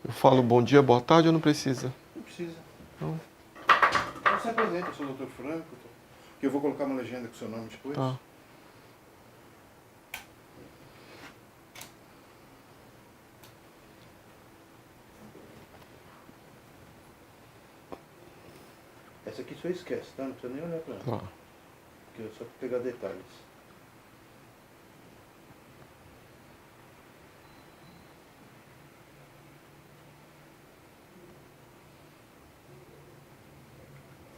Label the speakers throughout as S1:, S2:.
S1: Eu falo bom dia, boa tarde ou não precisa?
S2: Não precisa.
S1: Não.
S2: Então se apresenta, eu sou o Dr. Franco, que eu vou colocar uma legenda com o seu nome depois.
S1: Tá.
S2: Essa aqui só esquece, tá? Não precisa nem olhar pra ela.
S1: Tá.
S2: Porque é só pra pegar detalhes.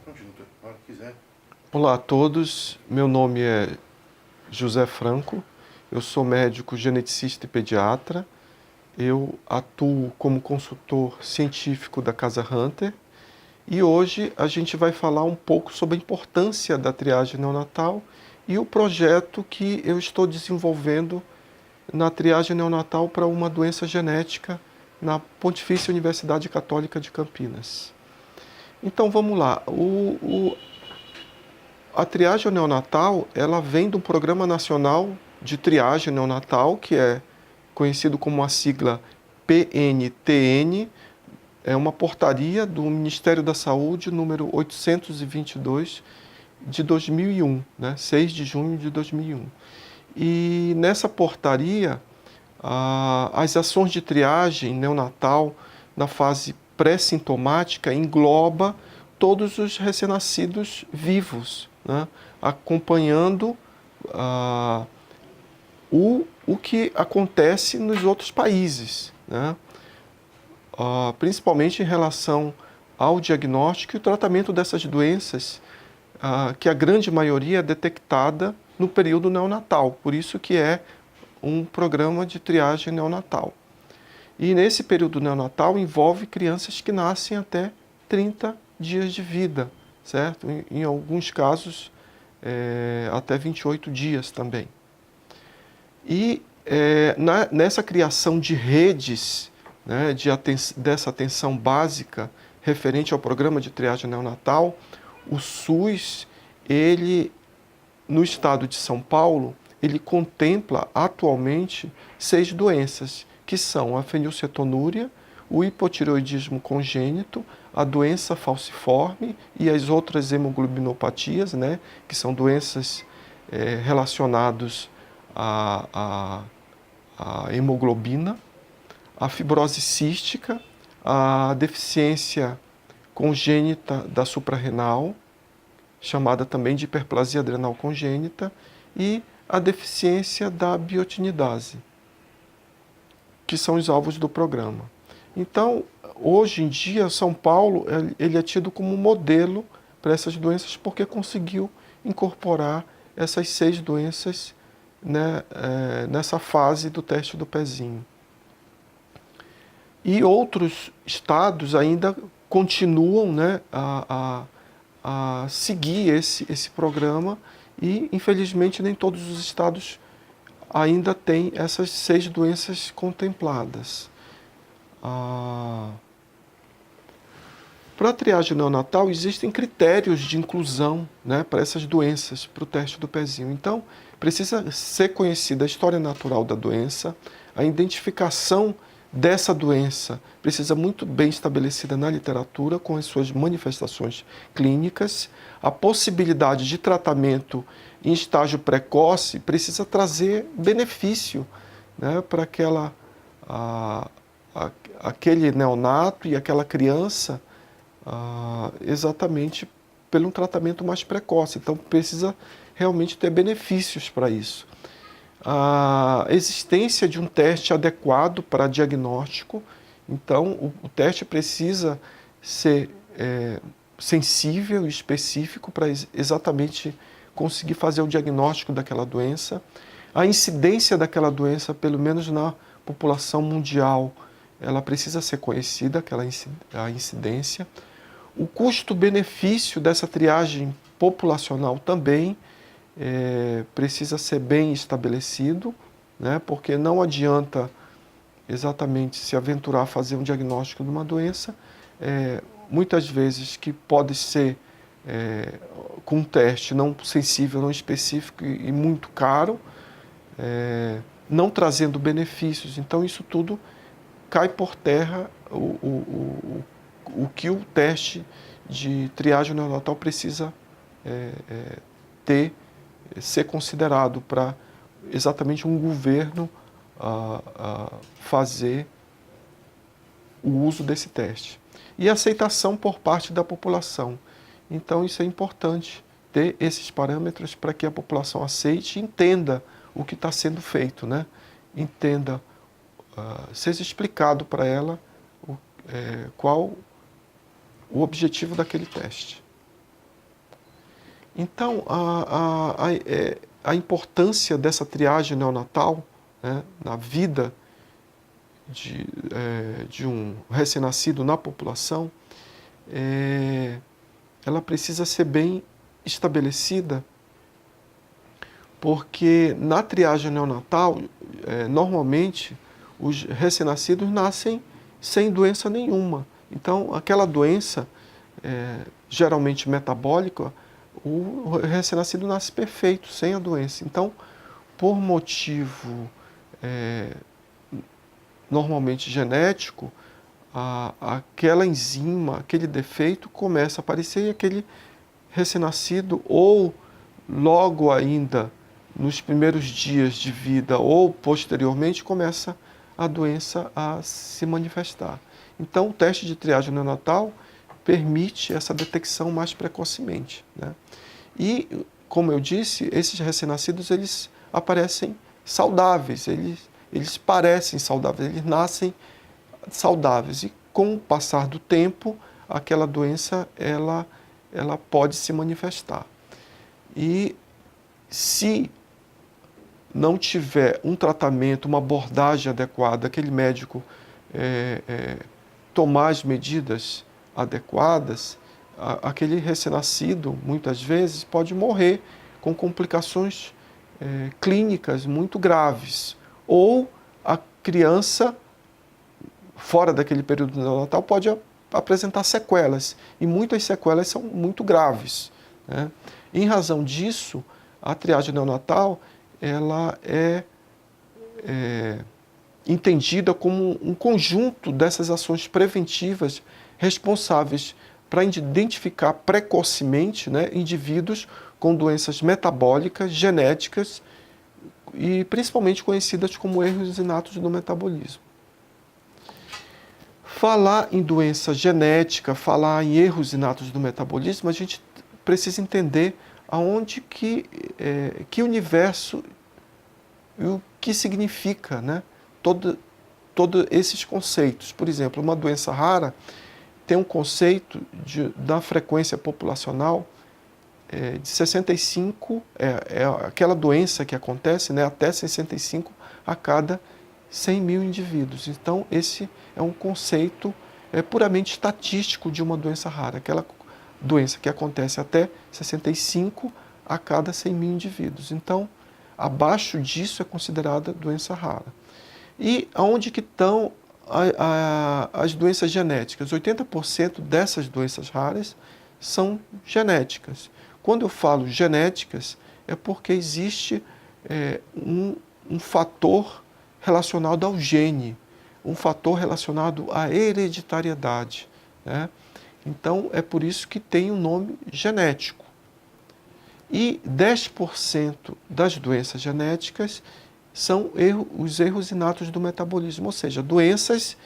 S2: Pronto, doutor. A hora que quiser.
S1: Olá a todos, meu nome é José Franco, eu sou médico geneticista e pediatra, eu atuo como consultor científico da Casa Hunter e hoje a gente vai falar um pouco sobre a importância da triagem neonatal e o projeto que eu estou desenvolvendo na triagem neonatal para uma doença genética na Pontifícia Universidade Católica de Campinas. Então vamos lá, a triagem neonatal, ela vem do Programa Nacional de Triagem Neonatal, que é conhecido como a sigla PNTN, é uma portaria do Ministério da Saúde, número 822, de 2001, né? 6 de junho de 2001. E nessa portaria, as ações de triagem neonatal na fase pré-sintomática engloba todos os recém-nascidos vivos, né? Acompanhando o que acontece nos outros países, né? Principalmente em relação ao diagnóstico e o tratamento dessas doenças, que a grande maioria é detectada no período neonatal, por isso que é um programa de triagem neonatal. E nesse período neonatal envolve crianças que nascem até 30 dias de vida, certo? Em alguns casos, até 28 dias também. E nessa criação de redes, né, dessa atenção básica referente ao programa de triagem neonatal, o SUS, ele, no estado de São Paulo, ele contempla atualmente 6 doenças, que são a fenilcetonúria, o hipotireoidismo congênito, a doença falciforme e as outras hemoglobinopatias, né, que são doenças relacionadas à hemoglobina, a fibrose cística, a deficiência congênita da suprarrenal, chamada também de hiperplasia adrenal congênita, e a deficiência da biotinidase, que são os alvos do programa. Então, hoje em dia, São Paulo ele é tido como modelo para essas doenças porque conseguiu incorporar essas 6 doenças, né, nessa fase do teste do pezinho. E outros estados ainda continuam, né, a seguir esse programa e, infelizmente, nem todos os estados ainda têm essas 6 doenças contempladas. Para a triagem neonatal, existem critérios de inclusão, né, para essas doenças, para o teste do pezinho. Então, precisa ser conhecida a história natural da doença, a identificação dessa doença precisa muito bem estabelecida na literatura, com as suas manifestações clínicas. A possibilidade de tratamento em estágio precoce precisa trazer benefício, né, para aquele neonato e aquela criança, exatamente pelo um tratamento mais precoce. Então, precisa realmente ter benefícios para isso. A existência de um teste adequado para diagnóstico. Então, o teste precisa ser sensível e específico para exatamente conseguir fazer o diagnóstico daquela doença. A incidência daquela doença, pelo menos na população mundial, ela precisa ser conhecida, a incidência. O custo-benefício dessa triagem populacional também precisa ser bem estabelecido, né? Porque não adianta exatamente se aventurar a fazer um diagnóstico de uma doença, muitas vezes que pode ser com um teste não sensível, não específico e muito caro, não trazendo benefícios. Então isso tudo cai por terra o que o teste de triagem neonatal precisa ser considerado para exatamente um governo fazer o uso desse teste. E aceitação por parte da população. Então, isso é importante, ter esses parâmetros para que a população aceite e entenda o que está sendo feito, né? Entenda, seja explicado para ela qual o objetivo daquele teste. Então, a importância dessa triagem neonatal, né, na vida de um recém-nascido na população, ela precisa ser bem estabelecida, porque na triagem neonatal, normalmente, os recém-nascidos nascem sem doença nenhuma. Então, aquela doença, geralmente metabólica, o recém-nascido nasce perfeito, sem a doença. Então, por motivo normalmente genético, aquela enzima, aquele defeito começa a aparecer e aquele recém-nascido, ou logo ainda nos primeiros dias de vida ou posteriormente, começa a doença a se manifestar. Então, o teste de triagem neonatal permite essa detecção mais precocemente, né? E, como eu disse, esses recém-nascidos, eles aparecem saudáveis, eles parecem saudáveis, eles nascem saudáveis. E, com o passar do tempo, aquela doença, ela pode se manifestar. E, se não tiver um tratamento, uma abordagem adequada, aquele médico tomar as medidas adequadas, aquele recém-nascido, muitas vezes, pode morrer com complicações clínicas muito graves. Ou a criança, fora daquele período neonatal, pode apresentar sequelas. E muitas sequelas são muito graves, né? Em razão disso, a triagem neonatal ela é entendida como um conjunto dessas ações preventivas responsáveis para identificar precocemente, né, indivíduos com doenças metabólicas, genéticas e principalmente conhecidas como erros inatos do metabolismo. Falar em doença genética, falar em erros inatos do metabolismo, a gente precisa entender aonde que universo e o que significa, né, todos esses conceitos. Por exemplo, uma doença rara tem um conceito da frequência populacional de 65, aquela doença que acontece, né, até 65 a cada 100 mil indivíduos. Então, esse é um conceito puramente estatístico de uma doença rara, aquela doença que acontece até 65 a cada 100 mil indivíduos. Então, abaixo disso é considerada doença rara. E aonde que estão as doenças genéticas? 80% dessas doenças raras são genéticas. Quando eu falo genéticas, é porque existe um fator relacionado ao gene, um fator relacionado à hereditariedade, né? Então, é por isso que tem o nome genético. E 10% das doenças genéticas são os erros inatos do metabolismo, ou seja, doenças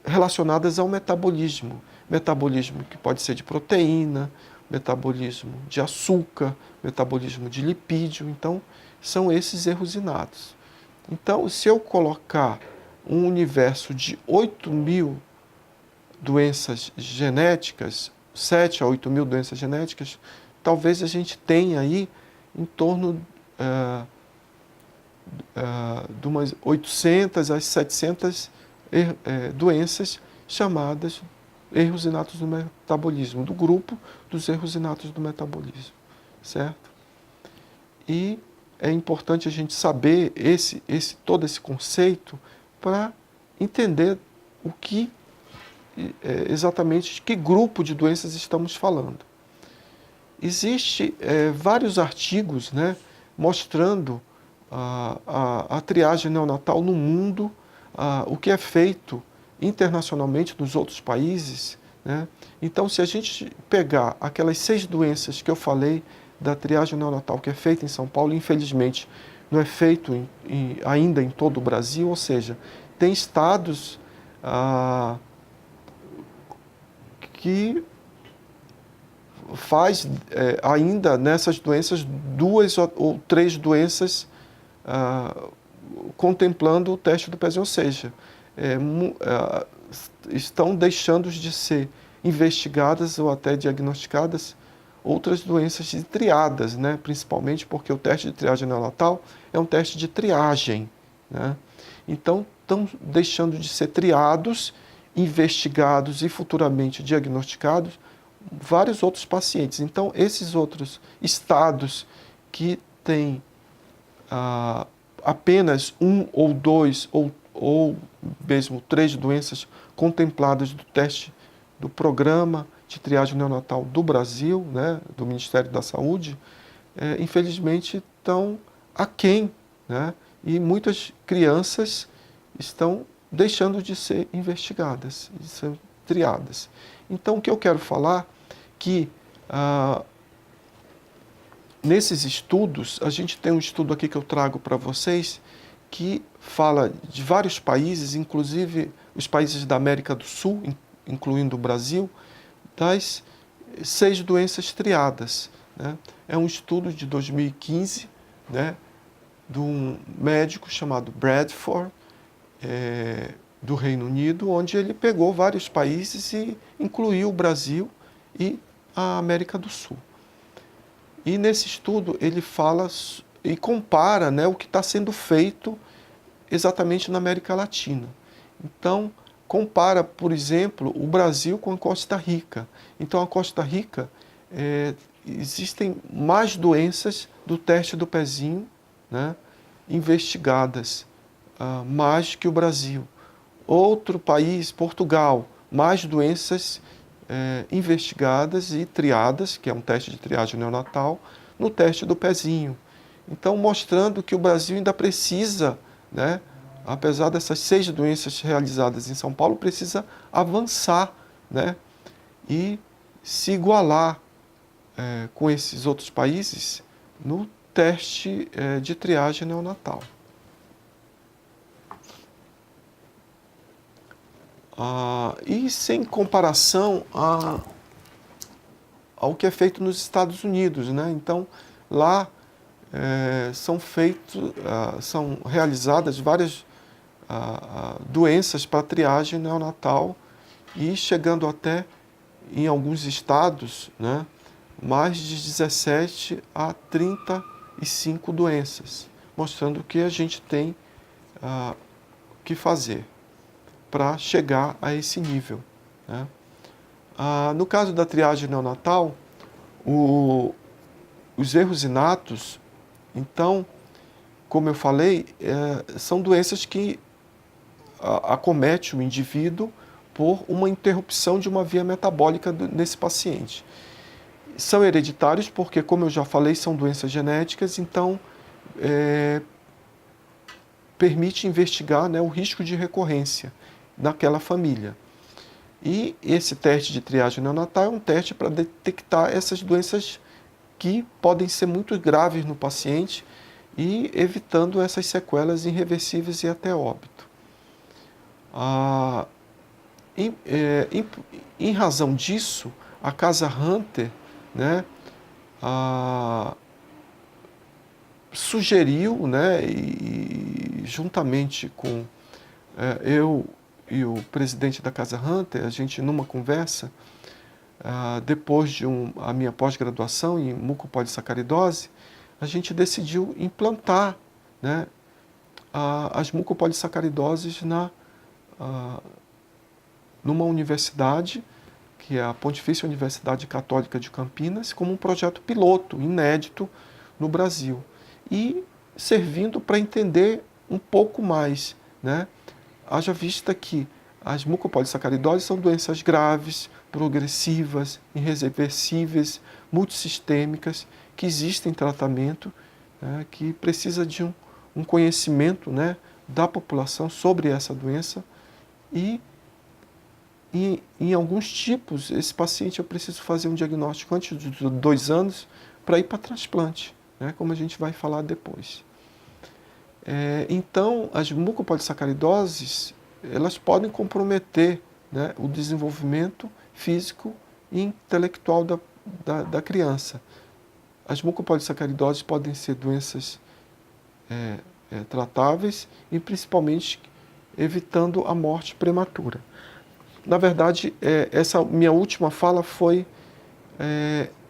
S1: relacionadas ao metabolismo. Metabolismo que pode ser de proteína, metabolismo de açúcar, metabolismo de lipídio. Então, são esses erros inatos. Então, se eu colocar um universo de 8.000 doenças genéticas, 7 a 8.000 doenças genéticas, talvez a gente tenha aí em torno de umas 800 a 700 doenças chamadas erros inatos do metabolismo, do grupo dos erros inatos do metabolismo, certo? E é importante a gente saber todo esse conceito para entender o que exatamente de que grupo de doenças estamos falando. Existem vários artigos, né, mostrando a triagem neonatal no mundo, o que é feito internacionalmente nos outros países, né? Então, se a gente pegar aquelas 6 doenças que eu falei da triagem neonatal que é feita em São Paulo, infelizmente não é feito ainda em todo o Brasil, ou seja, tem estados que faz ainda nessas doenças 2 ou 3 doenças contemplando o teste do pezinho, ou seja, estão deixando de ser investigadas ou até diagnosticadas outras doenças de triadas, né? Principalmente porque o teste de triagem neonatal é um teste de triagem, né? Então, estão deixando de ser triados, investigados e futuramente diagnosticados vários outros pacientes. Então, esses outros estados que têm apenas 1 ou 2 ou mesmo 3 doenças contempladas do teste do programa de triagem neonatal do Brasil, né, do Ministério da Saúde, infelizmente estão aquém, né, e muitas crianças estão deixando de ser investigadas, de ser triadas. Então, o que eu quero falar que nesses estudos, a gente tem um estudo aqui que eu trago para vocês que fala de vários países, inclusive os países da América do Sul, incluindo o Brasil, das 6 doenças triadas, né? É um estudo de 2015, né, de um médico chamado Bradford, do Reino Unido, onde ele pegou vários países e incluiu o Brasil e a América do Sul. E nesse estudo ele fala e compara, né, o que está sendo feito exatamente na América Latina. Então, compara, por exemplo, o Brasil com a Costa Rica. Então, a Costa Rica, existem mais doenças do teste do pezinho, né, investigadas, mais que o Brasil. Outro país, Portugal, mais doenças investigadas e triadas, que é um teste de triagem neonatal, no teste do pezinho. Então, mostrando que o Brasil ainda precisa, né, apesar dessas 6 doenças realizadas em São Paulo, precisa avançar, né, e se igualar com esses outros países no teste de triagem neonatal. E sem comparação ao que é feito nos Estados Unidos, né? Então, lá são realizadas várias doenças para triagem neonatal e chegando até, em alguns estados, né, mais de 17 a 35 doenças, mostrando que a gente tem que fazer para chegar a esse nível, né? No caso da triagem neonatal, os erros inatos, então, como eu falei, são doenças que acomete o indivíduo por uma interrupção de uma via metabólica nesse paciente. São hereditários porque, como eu já falei, são doenças genéticas, então permite investigar, né, o risco de recorrência naquela família. E esse teste de triagem neonatal é um teste para detectar essas doenças que podem ser muito graves no paciente e evitando essas sequelas irreversíveis e até óbito. Em razão disso, a Casa Hunter, né, sugeriu, né, e juntamente com eu e o presidente da Casa Hunter, a gente numa conversa, depois de a minha pós-graduação em mucopolissacaridose, a gente decidiu implantar, né, as mucopolissacaridoses numa universidade, que é a Pontifícia Universidade Católica de Campinas, como um projeto piloto, inédito no Brasil. E servindo para entender um pouco mais, né? Haja vista que as mucopolissacaridoses são doenças graves, progressivas, irreversíveis, multissistêmicas, que existem tratamento, né, que precisa de um conhecimento, né, da população sobre essa doença e em alguns tipos, esse paciente eu preciso fazer um diagnóstico antes de 2 anos para ir para transplante, né, como a gente vai falar depois. Então, as mucopolissacaridoses, elas podem comprometer, né, o desenvolvimento físico e intelectual da criança. As mucopolissacaridoses podem ser doenças tratáveis e principalmente evitando a morte prematura. Na verdade, essa minha última fala foi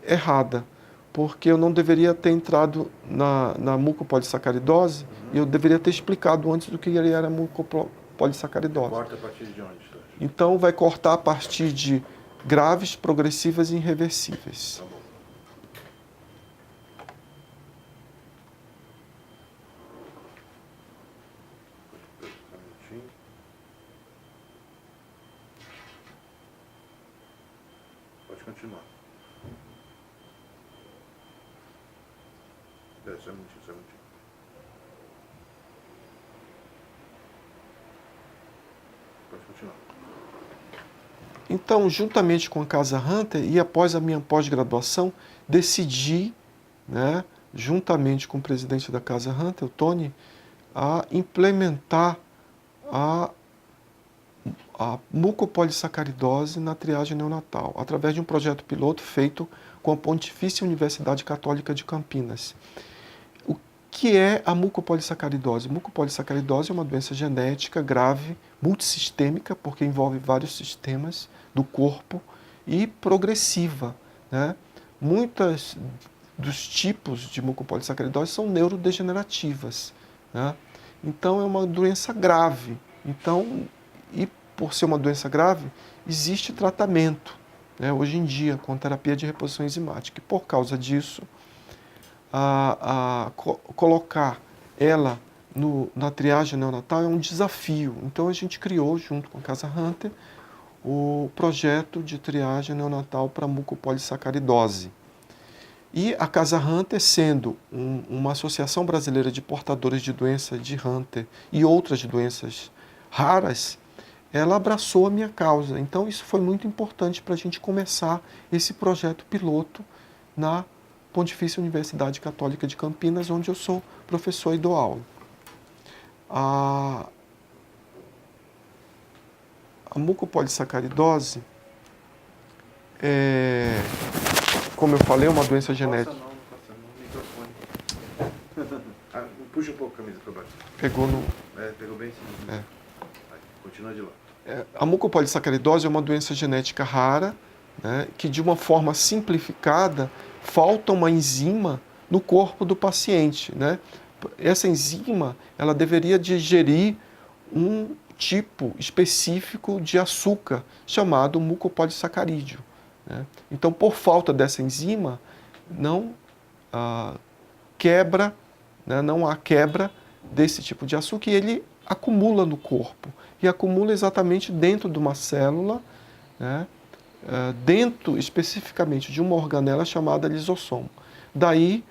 S1: errada, porque eu não deveria ter entrado na mucopolissacaridose e eu deveria ter explicado antes do que era a mucopolissacaridose.
S2: Corta a partir de onde?
S1: Então, vai cortar a partir de graves, progressivas e irreversíveis.
S2: Tá bom. Pode continuar. Só um minutinho. Pode continuar.
S1: Então, juntamente com a Casa Hunter e após a minha pós-graduação, decidi, né, juntamente com o presidente da Casa Hunter, o Tony, a implementar a mucopolissacaridose na triagem neonatal, através de um projeto piloto feito com a Pontifícia Universidade Católica de Campinas. O que é a mucopolissacaridose? Mucopolissacaridose é uma doença genética grave, multissistêmica, porque envolve vários sistemas do corpo, e progressiva, né? Muitos dos tipos de mucopolissacaridose são neurodegenerativas, né? Então, é uma doença grave. Então, e por ser uma doença grave, existe tratamento, né, hoje em dia, com terapia de reposição enzimática. E por causa disso, colocar ela na triagem neonatal é um desafio. Então, a gente criou, junto com a Casa Hunter, o projeto de triagem neonatal para mucopolissacaridose. E a Casa Hunter, sendo uma associação brasileira de portadores de doença de Hunter e outras doenças raras, ela abraçou a minha causa. Então, isso foi muito importante para a gente começar esse projeto piloto na Pontifícia Universidade Católica de Campinas, onde eu sou professor e dou aula. A mucopolissacaridose como eu falei, é uma doença genética.
S2: Não, microfone. Puxa um pouco a camisa para baixo.
S1: Pegou no...
S2: Pegou bem sim. Vai, continua de lá.
S1: A mucopolissacaridose é uma doença genética rara, né, que de uma forma simplificada, falta uma enzima no corpo do paciente, né? Essa enzima, ela deveria digerir um tipo específico de açúcar, chamado mucopolissacarídeo, né? Então, por falta dessa enzima, não quebra, né, não há quebra desse tipo de açúcar e ele acumula no corpo. E acumula exatamente dentro de uma célula, né, dentro especificamente de uma organela chamada lisossomo. Daí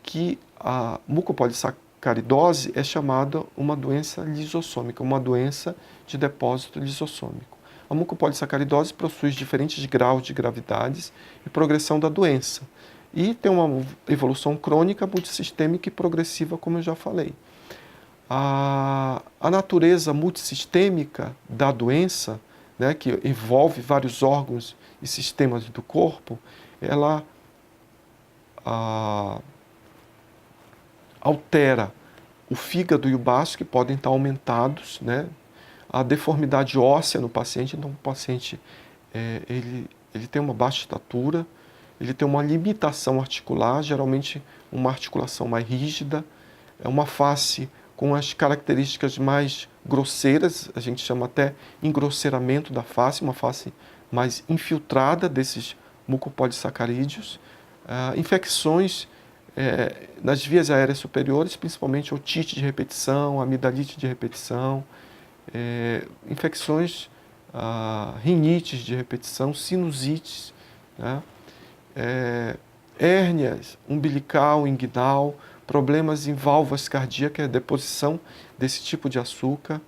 S1: que a mucopolissacaridose é chamada uma doença lisossômica, uma doença de depósito lisossômico. A mucopolissacaridose possui diferentes graus de gravidades e progressão da doença. E tem uma evolução crônica, multissistêmica e progressiva, como eu já falei. A natureza multissistêmica da doença, né, que envolve vários órgãos e sistemas do corpo, ela altera o fígado e o baço, que podem estar aumentados, né? A deformidade óssea no paciente, então o paciente ele tem uma baixa estatura, ele tem uma limitação articular, geralmente uma articulação mais rígida, é uma face com as características mais grosseiras, a gente chama até engrosseramento da face, uma face mais infiltrada desses mucopolissacarídeos, infecções nas vias aéreas superiores, principalmente otite de repetição, amidalite de repetição, infecções, rinites de repetição, sinusites, né? Hérnias umbilical, inguinal, problemas em válvulas cardíacas, deposição desse tipo de açúcar,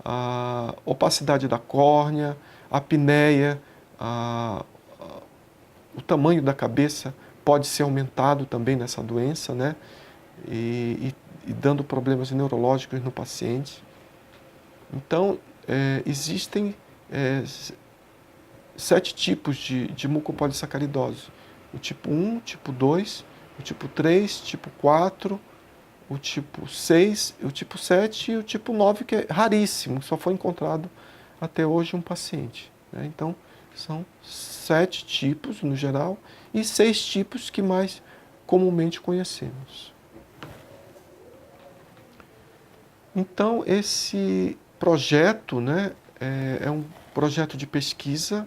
S1: a opacidade da córnea, a apneia, o tamanho da cabeça pode ser aumentado também nessa doença, né? E dando problemas neurológicos no paciente. Então, existem 7 tipos de mucopolissacaridose. O tipo 1, o tipo 2, o tipo 3, tipo 4, o tipo 6, o tipo 7 e o tipo 9, que é raríssimo, só foi encontrado até hoje um paciente, né? Então, são 7 tipos no geral e 6 tipos que mais comumente conhecemos. Então, esse projeto, né, é um projeto de pesquisa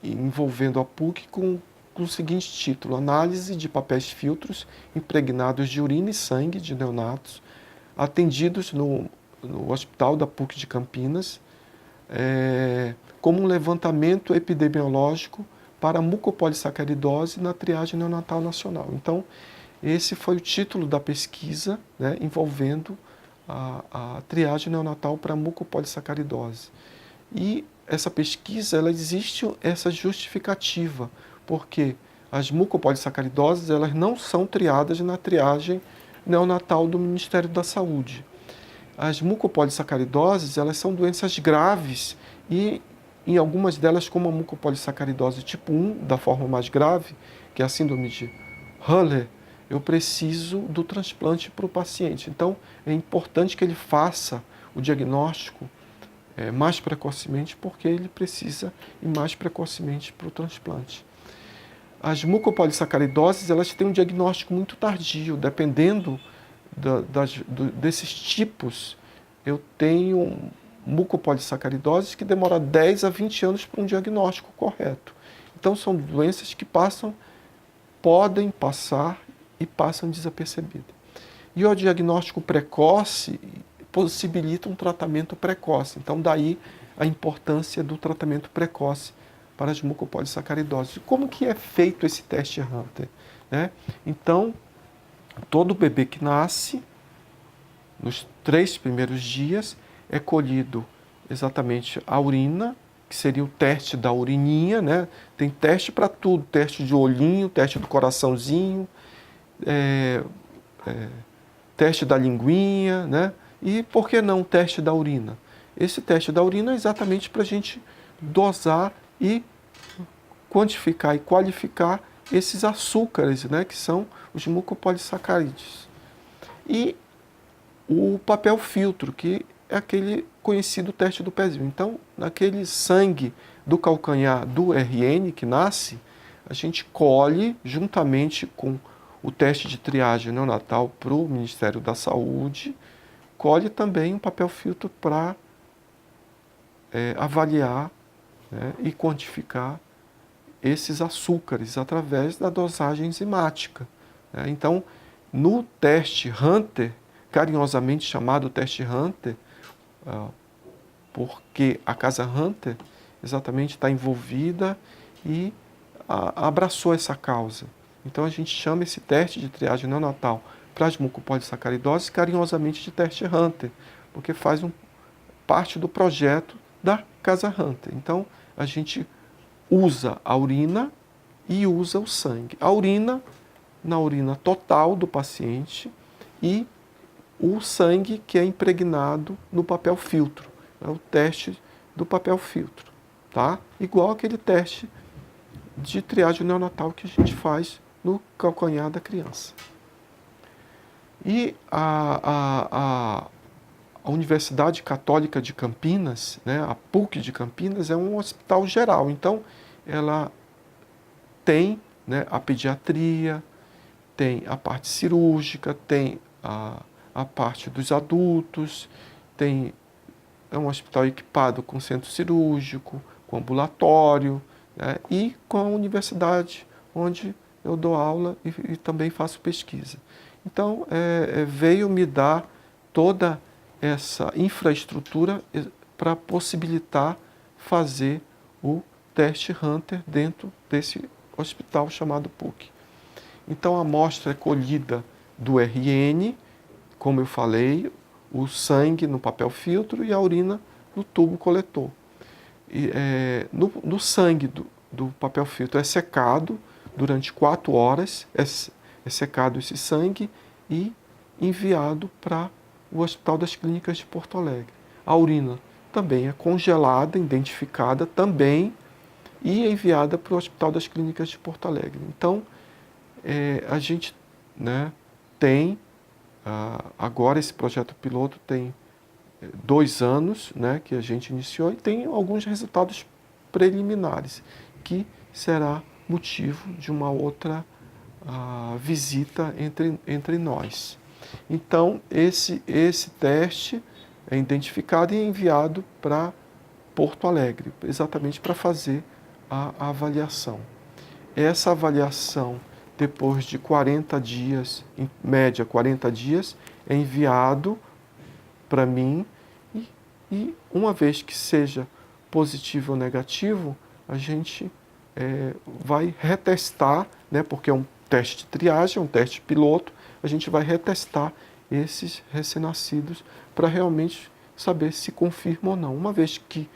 S1: envolvendo a PUC com o seguinte título: Análise de papéis filtros impregnados de urina e sangue de neonatos atendidos no Hospital da PUC de Campinas, como um levantamento epidemiológico para a mucopolissacaridose na triagem neonatal nacional. Então, esse foi o título da pesquisa, né, envolvendo a triagem neonatal para a mucopolissacaridose. E essa pesquisa, ela existe essa justificativa, porque as mucopolissacaridoses, elas não são triadas na triagem neonatal do Ministério da Saúde. As mucopolissacaridoses, elas são doenças graves e em algumas delas, como a mucopolissacaridose tipo 1, da forma mais grave, que é a síndrome de Haller, eu preciso do transplante para o paciente. Então, é importante que ele faça o diagnóstico mais precocemente, porque ele precisa ir mais precocemente para o transplante. As mucopolissacaridoses, elas têm um diagnóstico muito tardio, dependendo desses tipos. Eu tenho mucopolissacaridoses que demoram 10 a 20 anos para um diagnóstico correto. Então, são doenças que podem passar e passam desapercebidas. E o diagnóstico precoce possibilita um tratamento precoce. Então, daí a importância do tratamento precoce para as mucopolissacaridoses. Como que é feito esse teste Hunter, né? Então, todo bebê que nasce, nos 3 primeiros dias, é colhido exatamente a urina, que seria o teste da urininha, né? Tem teste para tudo, teste de olhinho, teste do coraçãozinho, teste da linguinha, né? E por que não o teste da urina? Esse teste da urina é exatamente para a gente dosar e quantificar e qualificar esses açúcares, né? Que são os mucopolissacarídeos. E o papel filtro, que é aquele conhecido teste do pezinho. Então, naquele sangue do calcanhar do RN que nasce, a gente colhe juntamente com o teste de triagem neonatal para o Ministério da Saúde, colhe também um papel filtro para avaliar, né, e quantificar esses açúcares através da dosagem enzimática, né? Então, no teste Hunter, carinhosamente chamado teste Hunter, porque a Casa Hunter exatamente está envolvida e abraçou essa causa. Então, a gente chama esse teste de triagem neonatal para as mucopolissacaridoses carinhosamente de teste Hunter, porque faz parte do projeto da Casa Hunter. Então, a gente usa a urina e usa o sangue. A urina, na urina total do paciente, e o sangue que é impregnado no papel filtro. É o teste do papel filtro, tá? Igual aquele teste de triagem neonatal que a gente faz no calcanhar da criança. E a Universidade Católica de Campinas, né, a PUC de Campinas, é um hospital geral. Então, ela tem, né, a pediatria, tem a parte cirúrgica, tem a parte dos adultos, é um hospital equipado com centro cirúrgico, com ambulatório, né, e com a universidade, onde eu dou aula e também faço pesquisa. Então, veio me dar toda essa infraestrutura para possibilitar fazer o teste Hunter dentro desse hospital chamado PUC. Então, a amostra é colhida do RN, como eu falei, o sangue no papel filtro e a urina no tubo coletor. E, no sangue do papel filtro é secado durante 4 horas, é secado esse sangue e enviado para o Hospital das Clínicas de Porto Alegre. A urina também é congelada, identificada também e enviada para o Hospital das Clínicas de Porto Alegre. Então, a gente, né, tem, agora esse projeto piloto tem 2 anos, né, que a gente iniciou e tem alguns resultados preliminares, que será motivo de uma outra visita entre nós. Então, esse teste é identificado e enviado para Porto Alegre, exatamente para fazer a avaliação. Essa avaliação, depois de 40 dias, em média 40 dias, é enviado para mim e uma vez que seja positivo ou negativo, a gente vai retestar, né, porque é um teste de triagem, um teste piloto, a gente vai retestar esses recém-nascidos para realmente saber se confirma ou não. Uma vez que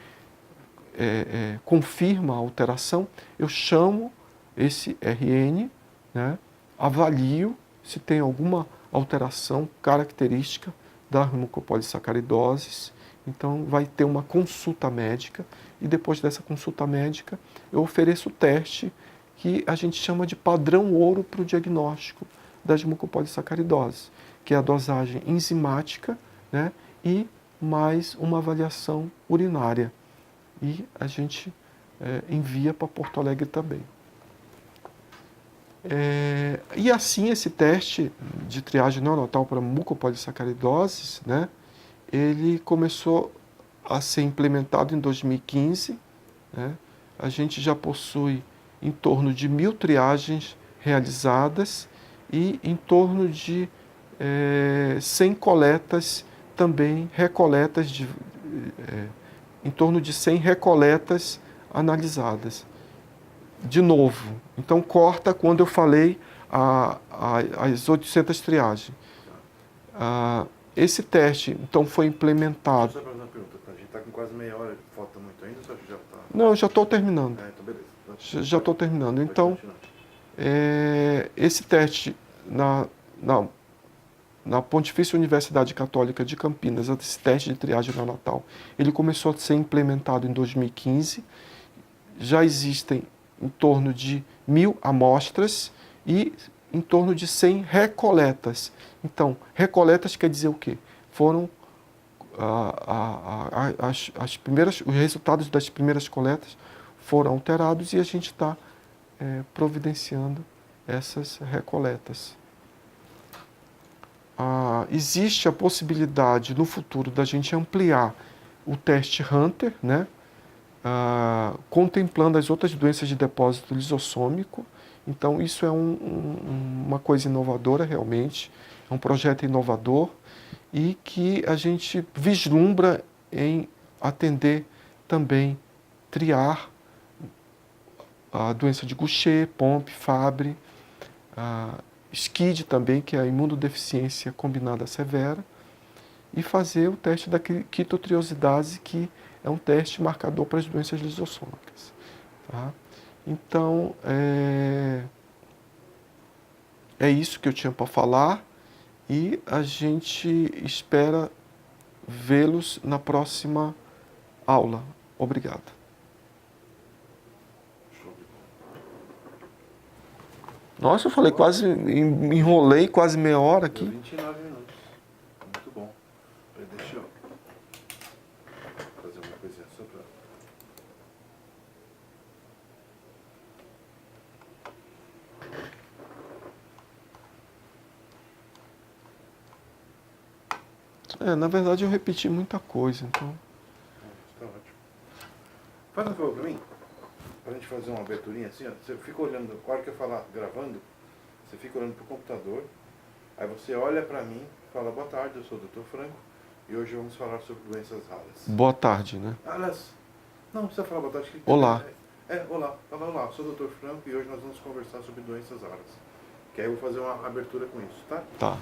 S1: confirma a alteração, eu chamo esse RN, né, avalio se tem alguma alteração característica da mucopolissacaridoses. Então, vai ter uma consulta médica e depois dessa consulta médica, eu ofereço o teste que a gente chama de padrão ouro para o diagnóstico das mucopolissacaridoses, que é a dosagem enzimática, né, e mais uma avaliação urinária. E a gente envia para Porto Alegre também. E assim, esse teste de triagem neonatal para mucopolissacaridoses, né, ele começou a ser implementado em 2015. Né? A gente já possui em torno de 1.000 triagens realizadas e em torno de 100 coletas também recoletas, em torno de 100 recoletas analisadas. De novo, então corta quando eu falei as 800 triagens. Esse teste, então, foi implementado...
S2: Só para fazer uma pergunta, a gente está com quase meia hora, falta muito ainda, ou já está...
S1: Não, eu já estou terminando.
S2: Então beleza.
S1: Já estou terminando. Então, esse teste na Pontifícia Universidade Católica de Campinas, esse teste de triagem neonatal, ele começou a ser implementado em 2015. Já existem em torno de 1.000 amostras e em torno de 100 recoletas. Então, recoletas quer dizer o quê? Foram os resultados das primeiras coletas foram alterados e a gente está providenciando essas recoletas. Existe a possibilidade no futuro da gente ampliar o teste Hunter, né? Contemplando as outras doenças de depósito lisossômico. Então, isso é uma coisa inovadora, realmente. É um projeto inovador e que a gente vislumbra em atender também, triar a doença de Gaucher, Pompe, Fabry, SCID também, que é a imunodeficiência combinada severa, e fazer o teste da quitotriosidase, que é um teste marcador para as doenças lisossômicas. Tá? Então, é isso que eu tinha para falar e a gente espera vê-los na próxima aula. Obrigado. Nossa, eu falei quase, enrolei quase meia hora aqui.
S2: 29 minutos. Muito bom. Deixa eu fazer uma coisinha só para...
S1: Na verdade eu repeti muita coisa, então...
S2: Tá ótimo. Faz um favor para mim, para a gente fazer uma aberturinha assim, ó. Você fica olhando, a hora que eu falar gravando, você fica olhando para o computador, aí você olha para mim e fala: boa tarde, eu sou o Dr. Franco e hoje vamos falar sobre doenças raras.
S1: Boa tarde, né?
S2: Aliás, não precisa falar boa tarde.
S1: Olá.
S2: Olá. Fala olá, sou o Dr. Franco e hoje nós vamos conversar sobre doenças raras. Que aí eu vou fazer uma abertura com isso, tá?
S1: Tá.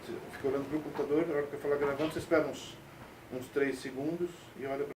S2: Você fica olhando para o computador, na hora que eu falar gravando, você espera uns 3 segundos e olha